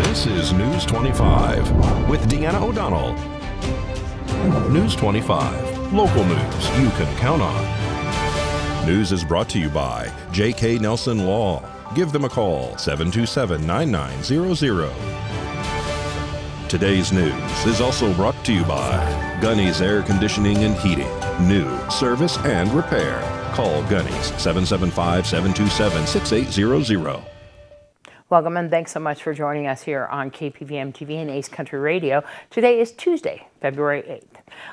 This is News 25 with Deanna O'Donnell. News 25, local news you can count on. News is brought to you by J.K. Nelson Law. Give them a call, 727-9900. Today's news is also brought to you by Gunny's Air Conditioning and Heating. New service and repair. Call Gunny's 775-727-6800. Welcome and thanks so much for joining us here on KPVM TV and Ace Country Radio. Today is Tuesday, February 8th.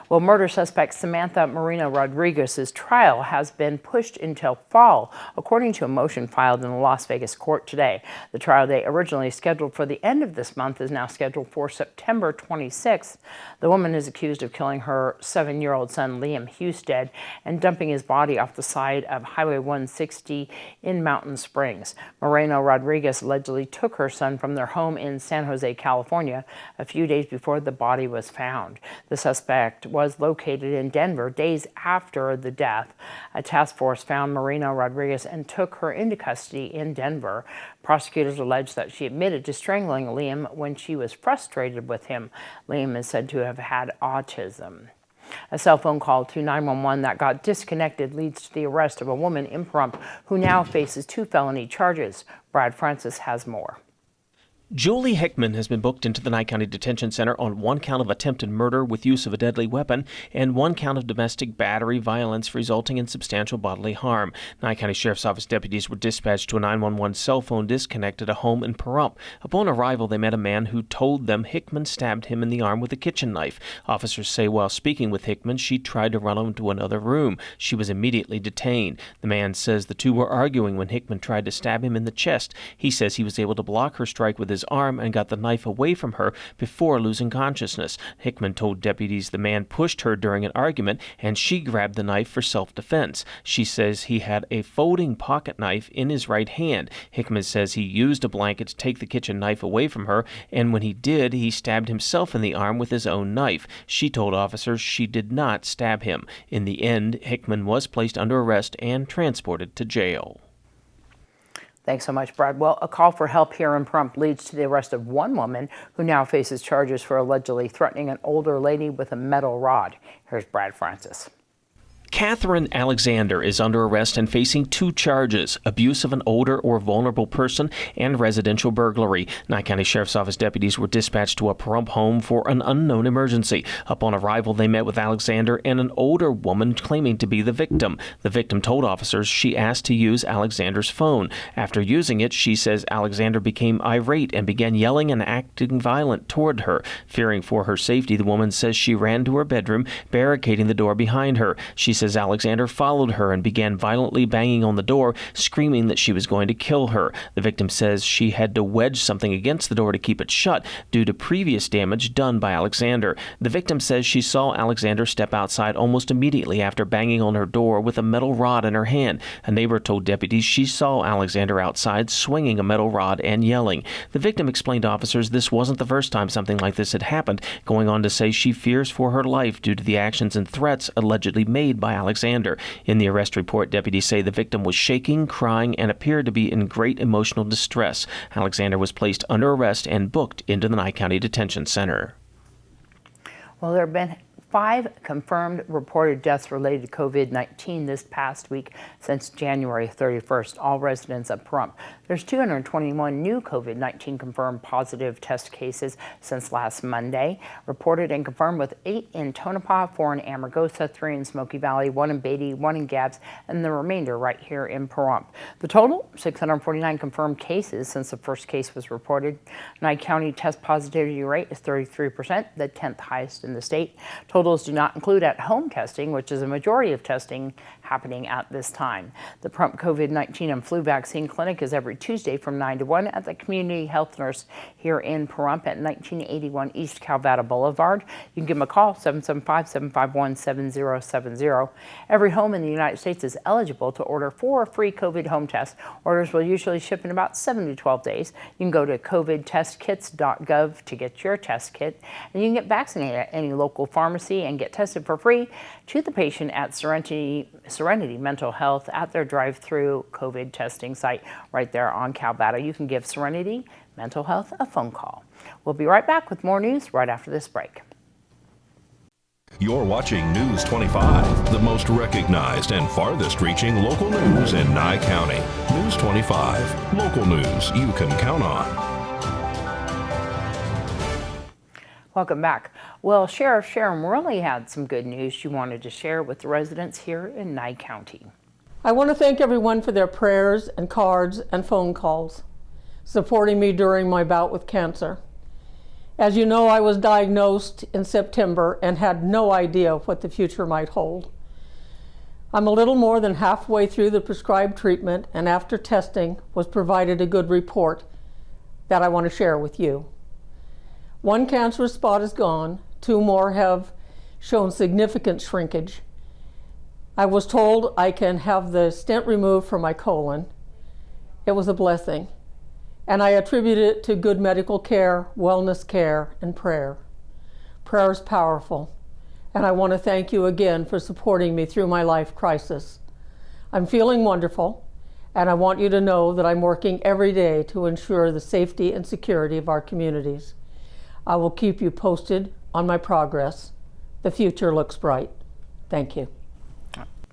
Well, murder suspect Samantha Marina Rodriguez's trial has been pushed until fall, according to a motion filed in the Las Vegas court today. The trial date originally scheduled for the end of this month is now scheduled for September 26th. The woman is accused of killing her 7-year-old son, Liam Husted, and dumping his body off the side of Highway 160 in Mountain Springs. Marina Rodriguez allegedly took her son from their home in San Jose, California, a few days before the body was found. The suspect was located in Denver days after the death. A task force found Marina Rodriguez and took her into custody in Denver. Prosecutors allege that she admitted to strangling Liam when she was frustrated with him. Liam is said to have had autism. A cell phone call to 911 that got disconnected leads to the arrest of a woman in Pahrump who now faces 2 felony charges. Brad Francis has more. Julie Hickman has been booked into the Nye County Detention Center on 1 count of attempted murder with use of a deadly weapon and 1 count of domestic battery violence resulting in substantial bodily harm. Nye County Sheriff's Office deputies were dispatched to a 911 cell phone disconnect at a home in Pahrump. Upon arrival, they met a man who told them Hickman stabbed him in the arm with a kitchen knife. Officers say while speaking with Hickman, she tried to run into another room. She was immediately detained. The man says the two were arguing when Hickman tried to stab him in the chest. He says he was able to block her strike with his arm and got the knife away from her before losing consciousness. Hickman told deputies the man pushed her during an argument and she grabbed the knife for self-defense. She says he had a folding pocket knife in his right hand. Hickman says he used a blanket to take the kitchen knife away from her, and when he did, he stabbed himself in the arm with his own knife. She told officers she did not stab him. In the end, Hickman was placed under arrest and transported to jail. Thanks so much, Brad. Well, a call for help here in Pahrump leads to the arrest of one woman who now faces charges for allegedly threatening an older lady with a metal rod. Here's Brad Francis. Catherine Alexander is under arrest and facing 2 charges: abuse of an older or vulnerable person and residential burglary. Nye County Sheriff's Office deputies were dispatched to a Pahrump home for an unknown emergency. Upon arrival, they met with Alexander and an older woman claiming to be the victim. The victim told officers she asked to use Alexander's phone. After using it, she says Alexander became irate and began yelling and acting violent toward her. Fearing for her safety, the woman says she ran to her bedroom, barricading the door behind her. She says Alexander followed her and began violently banging on the door, screaming that she was going to kill her. The victim says she had to wedge something against the door to keep it shut due to previous damage done by Alexander. The victim says she saw Alexander step outside almost immediately after banging on her door with a metal rod in her hand. A neighbor told deputies she saw Alexander outside swinging a metal rod and yelling. The victim explained to officers this wasn't the first time something like this had happened, going on to say she fears for her life due to the actions and threats allegedly made by Alexander. In the arrest report, deputies say the victim was shaking, crying, and appeared to be in great emotional distress. Alexander was placed under arrest and booked into the Nye County Detention Center. Well, there have been 5 confirmed reported deaths related to COVID-19 this past week since January 31st, all residents of Pahrump. There's 221 new COVID-19 confirmed positive test cases since last Monday, reported and confirmed, with 8 in Tonopah, 4 in Amargosa, 3 in Smoky Valley, 1 in Beatty, 1 in Gabbs, and the remainder right here in Pahrump. The total, 649 confirmed cases since the first case was reported. Nye County test positivity rate is 33%, the 10th highest in the state. Totals do not include at-home testing, which is a majority of testing happening at this time. The Pahrump COVID-19 and flu vaccine clinic is every Tuesday from 9 to 1 at the Community Health Nurse here in Pahrump at 1981 East Calvada Boulevard. You can give them a call, 775-751-7070. Every home in the United States is eligible to order 4 free COVID home tests. Orders will usually ship in about 7 to 12 days. You can go to covidtestkits.gov to get your test kit, and you can get vaccinated at any local pharmacy and get tested for free to the patient at Serenity Mental Health at their drive-through COVID testing site right there on Calvada. You can give Serenity mental health a phone call. We'll be right back with more news right after this break. You're watching News 25, the most recognized and farthest reaching local news in Nye County. News 25, local news you can count on. Welcome back. Well, Sheriff Sharon really had some good news she wanted to share with the residents here in Nye County. I want to thank everyone for their prayers and cards and phone calls, supporting me during my bout with cancer. As you know, I was diagnosed in September and had no idea what the future might hold. I'm a little more than halfway through the prescribed treatment, and after testing was provided a good report that I want to share with you. One cancerous spot is gone, 2 more have shown significant shrinkage. I was told I can have the stent removed from my colon. It was a blessing, and I attribute it to good medical care, wellness care, and prayer. Prayer is powerful, and I want to thank you again for supporting me through my life crisis. I'm feeling wonderful, and I want you to know that I'm working every day to ensure the safety and security of our communities. I will keep you posted on my progress. The future looks bright. Thank you.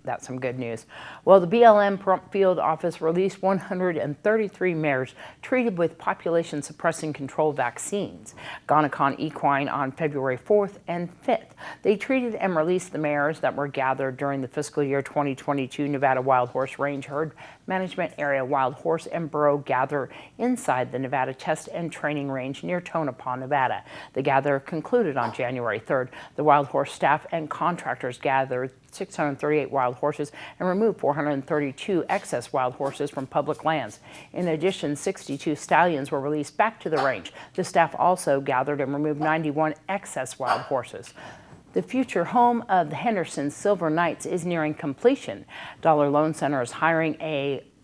That's some good news. Well, the BLM Pahrump Field Office released 133 mares treated with population suppressing control vaccines. Gonacon Equine on February 4th and 5th. They treated and released the mares that were gathered during the fiscal year 2022 Nevada Wild Horse Range Herd Management Area Wild Horse and Burro gather inside the Nevada Test and Training Range near Tonopah, Nevada. The gather concluded on January 3rd. The wild horse staff and contractors gathered 638 wild horses and removed 432 excess wild horses from public lands. In addition, 62 stallions were released back to the range. The staff also gathered and removed 91 excess wild horses. The future home of the Henderson Silver Knights is nearing completion. Dollar Loan Center is hiring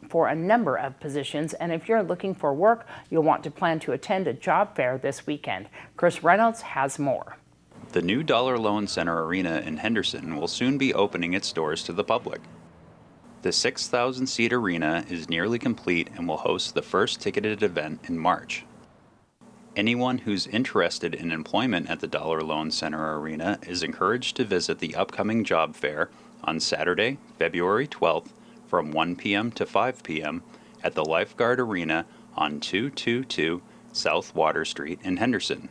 for a number of positions, and if you're looking for work, you'll want to plan to attend a job fair this weekend. Chris Reynolds has more. The new Dollar Loan Center Arena in Henderson will soon be opening its doors to the public. The 6,000-seat arena is nearly complete and will host the first ticketed event in March. Anyone who's interested in employment at the Dollar Loan Center Arena is encouraged to visit the upcoming job fair on Saturday, February 12th from 1 p.m. to 5 p.m. at the Lifeguard Arena on 222 South Water Street in Henderson.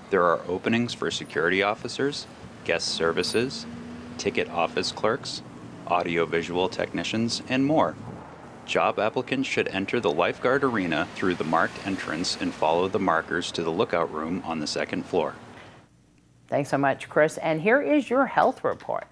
There are openings for security officers, guest services, ticket office clerks, audiovisual technicians, and more. Job applicants should enter the Lifeguard Arena through the marked entrance and follow the markers to the lookout room on the 2nd floor. Thanks so much, Chris. And here is your health report.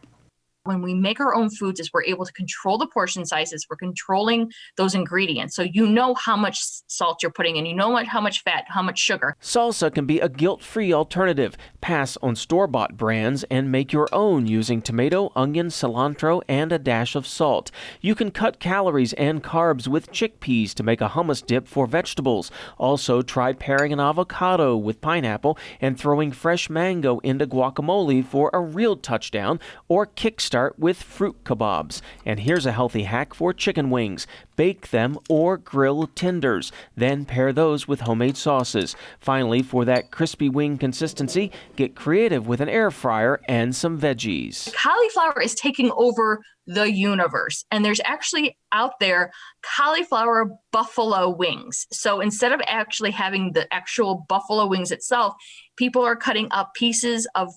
When we make our own foods is we're able to control the portion sizes. We're controlling those ingredients. So you know how much salt you're putting in. You know how much fat, how much sugar. Salsa can be a guilt-free alternative. Pass on store-bought brands and make your own using tomato, onion, cilantro, and a dash of salt. You can cut calories and carbs with chickpeas to make a hummus dip for vegetables. Also, try pairing an avocado with pineapple and throwing fresh mango into guacamole for a real touchdown, or kickstart with fruit kebabs. And here's a healthy hack for chicken wings. Bake them or grill tenders. Then pair those with homemade sauces. Finally, for that crispy wing consistency, get creative with an air fryer and some veggies. Cauliflower is taking over the universe. And there's actually out there cauliflower buffalo wings. So instead of actually having the actual buffalo wings itself, people are cutting up pieces of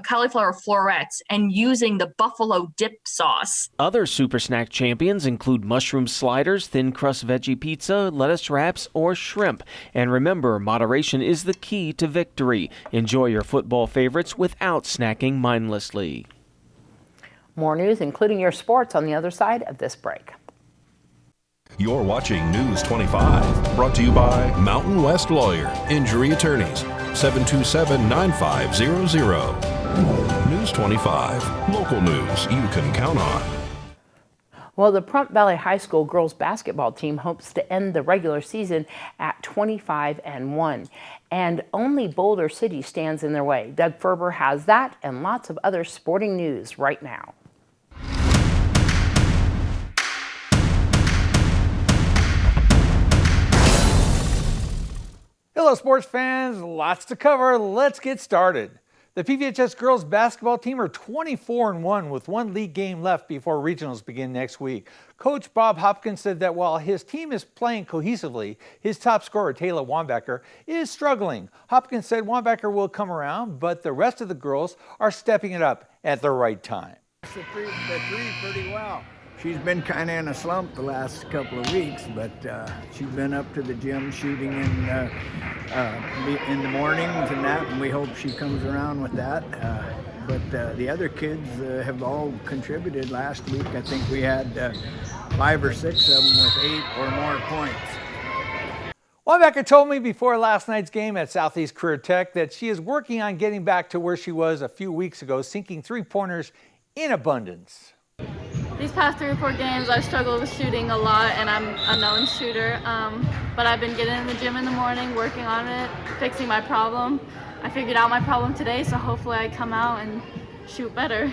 cauliflower florets and using the buffalo dip sauce. Other super snack champions include mushroom sliders, thin crust veggie pizza, lettuce wraps, or shrimp. And remember, moderation is the key to victory. Enjoy your football favorites without snacking mindlessly. More news, including your sports, on the other side of this break. You're watching News 25, brought to you by Mountain West Lawyer, Injury Attorneys, 727-9500. News 25, local news you can count on. Well, the Pahrump Valley High School girls basketball team hopes to end the regular season at 25-1, and only Boulder City stands in their way. Doug Ferber has that and lots of other sporting news right now. Hello, sports fans. Lots to cover. Let's get started. The PVHS girls basketball team are 24-1 with one league game left before regionals begin next week. Coach Bob Hopkins said that while his team is playing cohesively, his top scorer, Taylor Wambacher, is struggling. Hopkins said Wambacher will come around, but the rest of the girls are stepping it up at the right time. The three pretty well. She's been kind of in a slump the last couple of weeks, but she's been up to the gym shooting in the mornings and that, and we hope she comes around with that. But the other kids have all contributed last week. I think we had 5 or 6 of them with 8 or more points. Wambacher told me before last night's game at Southeast Career Tech that she is working on getting back to where she was a few weeks ago, sinking three-pointers in abundance. These past 3 or 4 games, I've struggled with shooting a lot, and I'm a known shooter. But I've been getting in the gym in the morning, working on it, fixing my problem. I figured out my problem today, so hopefully I come out and shoot better.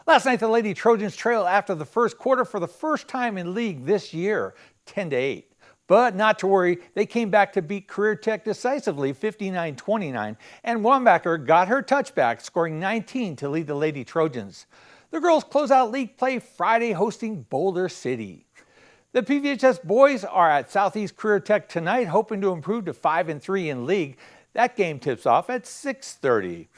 Last night, the Lady Trojans trailed after the first quarter for the first time in league this year, 10-8. But not to worry, they came back to beat Career Tech decisively, 59-29, and Wambacher got her touchback, scoring 19 to lead the Lady Trojans. The girls close out league play Friday, hosting Boulder City. The PVHS boys are at Southeast Career Tech tonight, hoping to improve to 5-3 in league. That game tips off at 6:30.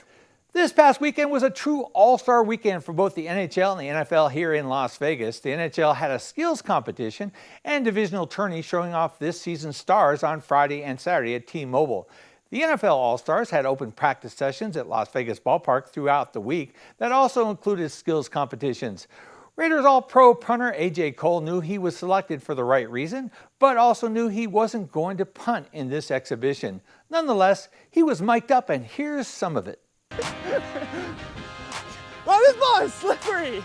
This past weekend was a true all-star weekend for both the NHL and the NFL here in Las Vegas. The NHL had a skills competition and divisional tourney showing off this season's stars on Friday and Saturday at T-Mobile. The NFL All-Stars had open practice sessions at Las Vegas Ballpark throughout the week that also included skills competitions. Raiders All-Pro punter A.J. Cole knew he was selected for the right reason, but also knew he wasn't going to punt in this exhibition. Nonetheless, he was mic'd up, and here's some of it. Bro, this ball is slippery.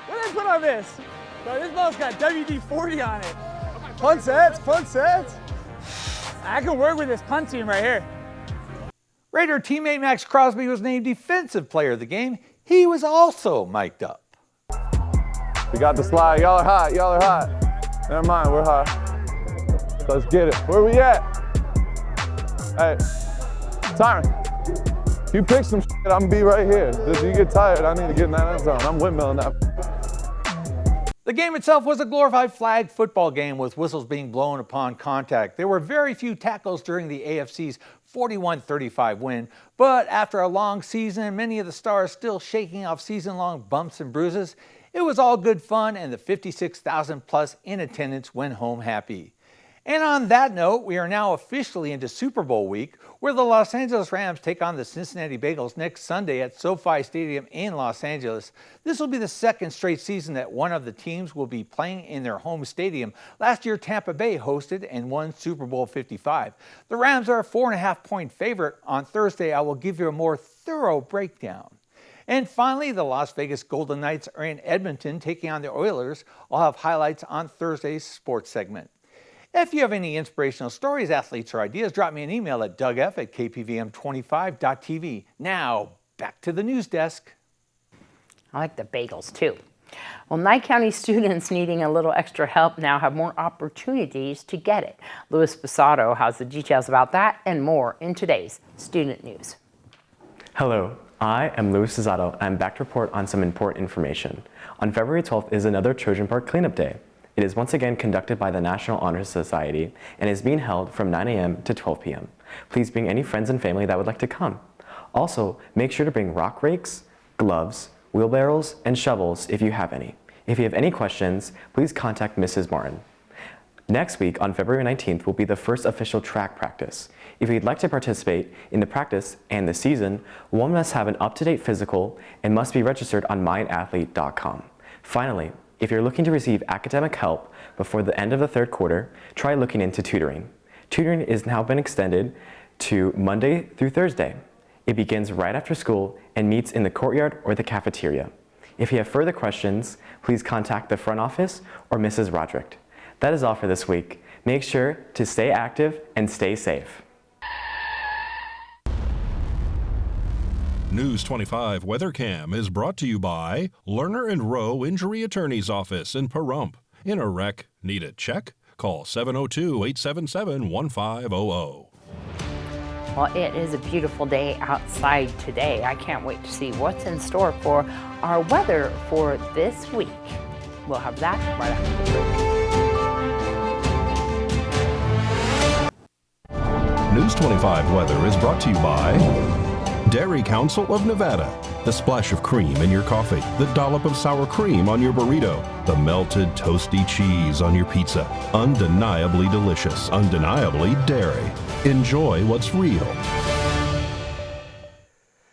What did I put on this? Bro, this ball's got WD-40 on it. Punt sets, punt sets. I can work with this punt team right here. Raider teammate Max Crosby was named Defensive Player of the Game. He was also mic'd up. We got the slide. Y'all are hot. Y'all are hot. Never mind, we're hot. Let's get it. Where we at? Hey, Tyron, if you pick some shit, I'm gonna be right here. If you get tired, I need to get in that end zone. I'm windmilling that. The game itself was a glorified flag football game with whistles being blown upon contact. There were very few tackles during the AFC's 41-35 win, but after a long season and many of the stars still shaking off season-long bumps and bruises, it was all good fun, and the 56,000 plus in attendance went home happy. And on that note, we are now officially into Super Bowl week, where the Los Angeles Rams take on the Cincinnati Bengals next Sunday at SoFi Stadium in Los Angeles. This will be the second straight season that one of the teams will be playing in their home stadium. Last year, Tampa Bay hosted and won Super Bowl 55. The Rams are a 4.5-point favorite. On Thursday, I will give you a more thorough breakdown. And finally, the Las Vegas Golden Knights are in Edmonton taking on the Oilers. I'll have highlights on Thursday's sports segment. If you have any inspirational stories, athletes, or ideas, drop me an email at dougf@kpvm25.tv. Now, back to the news desk. I like the bagels too. Well, Nye County students needing a little extra help now have more opportunities to get it. Louis Basato has the details about that and more in today's Student News. Hello, I am Louis Basato. I'm back to report on some important information. On February 12th is another Trojan Park Cleanup Day. It is once again conducted by the National Honor Society and is being held from 9 a.m. to 12 p.m. Please bring any friends and family that would like to come. Also, make sure to bring rock rakes, gloves, wheelbarrows, and shovels if you have any. If you have any questions, please contact Mrs. Martin. Next week, on February 19th, will be the first official track practice. If you'd like to participate in the practice and the season, one must have an up-to-date physical and must be registered on mynathlete.com. Finally, if you're looking to receive academic help before the end of the third quarter, try looking into tutoring. Tutoring has now been extended to Monday through Thursday. It begins right after school and meets in the courtyard or the cafeteria. If you have further questions, please contact the front office or Mrs. Roderick. That is all for this week. Make sure to stay active and stay safe. News 25 Weather Cam is brought to you by Lerner and Rowe Injury Attorney's Office in Pahrump. In a wreck, need a check? Call 702-877-1500. Well, it is a beautiful day outside today. I can't wait to see what's in store for our weather for this week. We'll have that right after the break. News 25 weather is brought to you by Dairy Council of Nevada. The splash of cream in your coffee, the dollop of sour cream on your burrito, the melted toasty cheese on your pizza. Undeniably delicious, undeniably dairy. Enjoy what's real.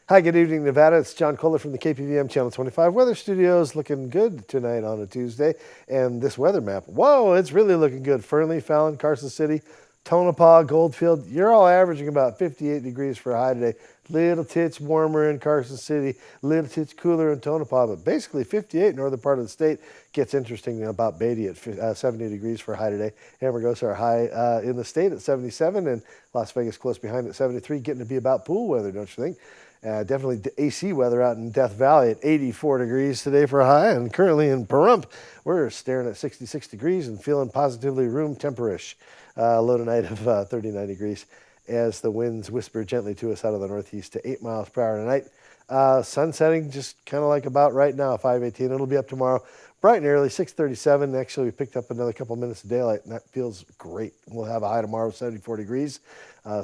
Hi, good evening, Nevada. It's John Kohler from the KPVM Channel 25 Weather Studios. Looking good tonight on a Tuesday. And this weather map, whoa, it's really looking good. Fernley, Fallon, Carson City, Tonopah, Goldfield. You're all averaging about 58 degrees for a high today. Little tits warmer in Carson City, little tits cooler in Tonopah, but basically 58 northern part of the state. Gets interesting about Beatty at 70 degrees for a high today. Amargosa are high in the state at 77, and Las Vegas close behind at 73, getting to be about pool weather, don't you think? Definitely AC weather out in Death Valley at 84 degrees today for a high, and currently in Pahrump, we're staring at 66 degrees and feeling positively room temperish. Low tonight of 39 degrees as the winds whisper gently to us out of the northeast to 8 miles per hour tonight. Sun setting just kind of like about right now, 5:18. It'll be up tomorrow, bright and early, 6:37. Actually, we picked up another couple minutes of daylight, and that feels great. We'll have a high tomorrow of 74 degrees.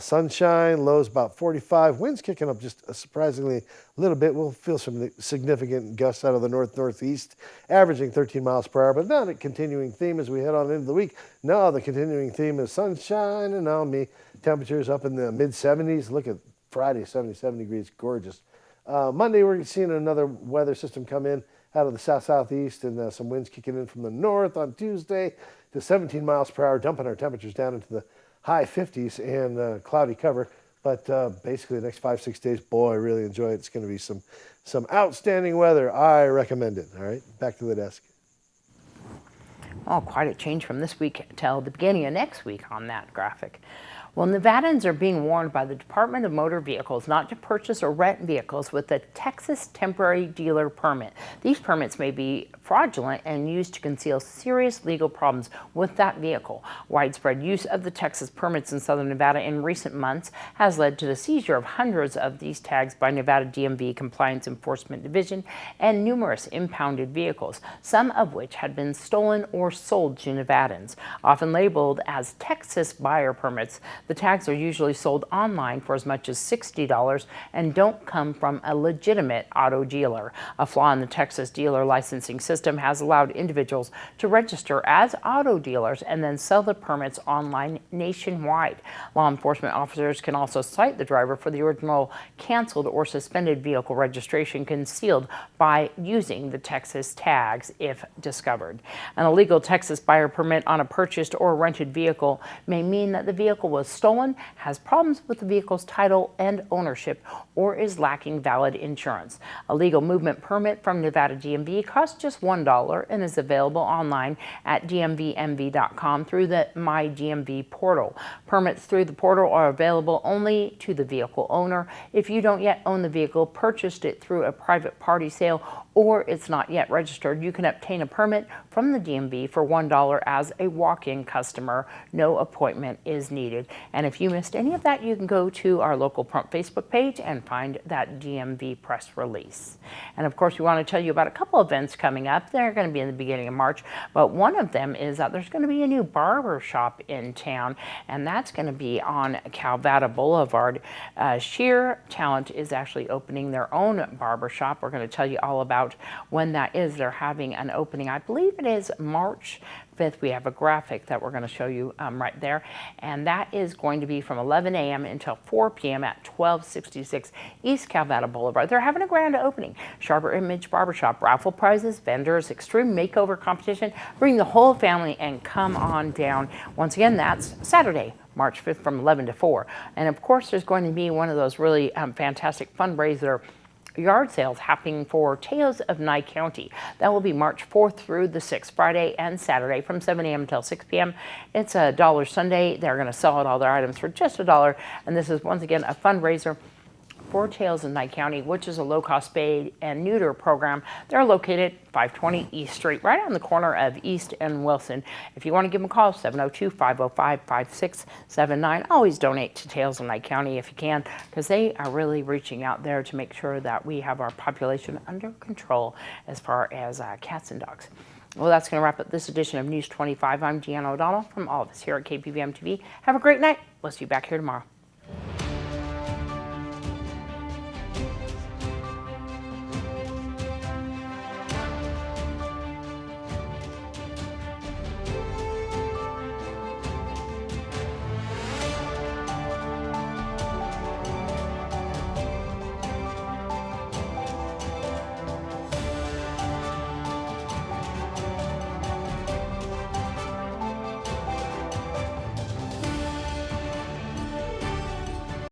Sunshine, lows about 45. Winds kicking up just surprisingly a little bit. We'll feel some significant gusts out of the north-northeast, averaging 13 miles per hour, but not a continuing theme as we head on into the week. No, the continuing theme is sunshine and on me. Temperatures up in the mid-70s. Look at Friday, 77 degrees, gorgeous. Monday, we're seeing another weather system come in out of the south-southeast and some winds kicking in from the north on Tuesday to 17 miles per hour, dumping our temperatures down into the high 50s and cloudy cover. But basically the next 5-6 days, boy, I really enjoy it. It's going to be some outstanding weather. I recommend it. All right, back to the desk. Oh, quite a change from this week till the beginning of next week on that graphic. Well, Nevadans are being warned by the Department of Motor Vehicles not to purchase or rent vehicles with a Texas temporary dealer permit. These permits may be fraudulent and used to conceal serious legal problems with that vehicle. Widespread use of the Texas permits in southern Nevada in recent months has led to the seizure of hundreds of these tags by Nevada DMV Compliance Enforcement Division and numerous impounded vehicles, some of which had been stolen or sold to Nevadans. Often labeled as Texas buyer permits, the tags are usually sold online for as much as $60 and don't come from a legitimate auto dealer. A flaw in the Texas dealer licensing system has allowed individuals to register as auto dealers and then sell the permits online nationwide. Law enforcement officers can also cite the driver for the original canceled or suspended vehicle registration concealed by using the Texas tags if discovered. An illegal Texas buyer permit on a purchased or rented vehicle may mean that the vehicle was stolen, has problems with the vehicle's title and ownership, or is lacking valid insurance. A legal movement permit from Nevada DMV costs just $1 and is available online at dmvmv.com through the My DMV portal. Permits through the portal are available only to the vehicle owner. If you don't yet own the vehicle, purchased it through a private party sale, or it's not yet registered, you can obtain a permit from the DMV for $1 as a walk-in customer. No appointment is needed. And if you missed any of that, you can go to our local Prompt Facebook page and find that DMV press release. And of course, we want to tell you about a couple events coming up. They're going to be in the beginning of March, but one of them is that there's going to be a new barber shop in town, and that's going to be on Calvada Boulevard. Sheer Talent is actually opening their own barber shop. We're going to tell you all about when that is. They're having an opening, I believe it is March 5th. We have a graphic that we're going to show you right there, and that is going to be from 11 a.m. until 4 p.m. at 1266 East Calvada Boulevard. They're having a grand opening. Sharper Image Barbershop, raffle prizes, vendors, extreme makeover competition. Bring the whole family and come on down. Once again, that's Saturday, March 5th from 11 to 4. And of course, there's going to be one of those really fantastic fundraiser yard sales happening for Teos of Nye County. That will be March 4th through the 6th, Friday and Saturday from 7 a.m. until 6 p.m. It's a $1 Sunday. They're going to sell out all their items for just $1. And this is once again a fundraiser for Tails in Nye County, which is a low-cost spay and neuter program. They're located 520 East Street, right on the corner of East and Wilson. If you want to give them a call, 702-505-5679. Always donate to Tails in Nye County if you can, because they are really reaching out there to make sure that we have our population under control as far as cats and dogs. Well, that's going to wrap up this edition of News 25. I'm Deanna O'Donnell from all of us here at KPVM TV. Have a great night. We'll see you back here tomorrow.